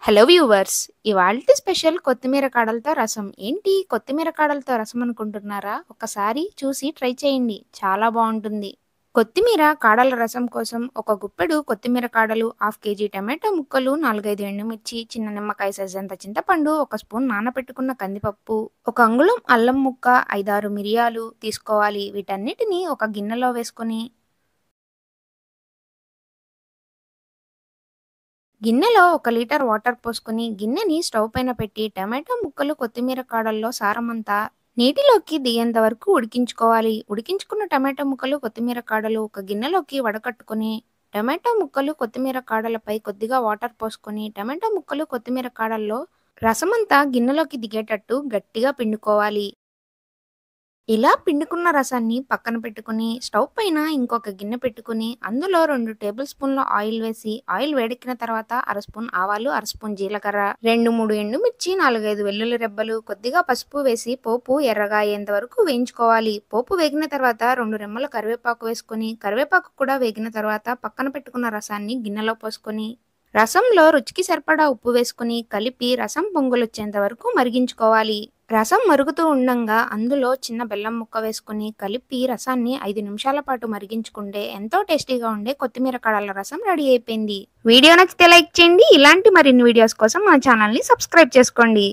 Hello viewers! ఇవాల్టి special కొత్తిమీర కాడలతో రసం. ఏంటి కొత్తిమీర కాడలతో రసం అనుకుంటున్నారా? ఒకసారి చూసి ట్రై చేయండి. చాలా బావుంటుంది. కొత్తిమీర కాడల రసం కోసం ఒక గుప్పెడు కొత్తిమీర కాడలు, హాఫ్ కేజీ టమాటో ముక్కలు, 4, 5 ఎండుమిర్చి, చిన్న నిమ్మకాయ సైజంత చింతపండు, ఒక స్పూన్ నానబెట్టుకున్న కందిపప్పు, ఒక అంగుళం అల్లం ముక్క, 5, 6 మిరియాలు తీసుకోవాలి. వీటన్నిటిని ఒక గిన్నెలో వేసుకొని గిన్నెలో 1 లీటర్ వాటర్ పోసుకొని గిన్నెని స్టవ్ పైన పెట్టి టమాటో ముక్కలు, కొత్తిమీర కాడల్లో సారమంతా నీటిలోకి దిగేంత వరకు ఉడికించుకోవాలి. ఉడికించుకున్న టమాటో ముక్కలు, కొత్తిమీర కాడలు ఒక గిన్నెలోకి వడకట్టుకొని టమాటో ముక్కలు, కొత్తిమీర కాడలపై కొద్దిగా వాటర్ పోసుకొని టమాటో ముక్కలు, కొత్తిమీర కాడల్లో రసమంతా గిన్నెలోకి దిగేటట్టు గట్టిగా పిండుకోవాలి. ఇలా పిండుకున్న రసాన్ని పక్కన పెట్టుకుని స్టవ్ పైన ఇంకొక గిన్నె పెట్టుకుని అందులో 2 టేబుల్ స్పూన్ల ఆయిల్ వేసి ఆయిల్ వేడెక్కిన తర్వాత అర స్పూన్ ఆవాలు, అర స్పూన్ జీలకర్ర, 2, 3 ఎండుమిర్చి, 4, 5 వెల్లుల్లి రెబ్బలు, కొద్దిగా పసుపు వేసి పోపు ఎర్రగా అయ్యేంత వరకు వేయించుకోవాలి. పోపు వేగిన తర్వాత 2 రెమ్మల కరివేపాకు వేసుకొని కరివేపాకు కూడా వేగిన తర్వాత పక్కన పెట్టుకున్న రసాన్ని గిన్నెలో పోసుకొని రసంలో రుచికి సరిపడా ఉప్పు వేసుకుని కలిపి రసం పొంగులొచ్చేంత వరకు మరిగించుకోవాలి. రసం మరుగుతూ ఉండంగా అందులో చిన్న బెల్లం ముక్క వేసుకుని కలిపి రసాన్ని 5 నిమిషాల పాటు మరిగించుకుంటే ఎంతో టేస్టీగా ఉండే కొత్తిమీర కాడల రసం రెడీ అయిపోయింది. వీడియో నచ్చితే లైక్ చేయండి. ఇలాంటి మరిన్ని వీడియోస్ కోసం మన ఛానల్ని సబ్స్క్రైబ్ చేసుకోండి.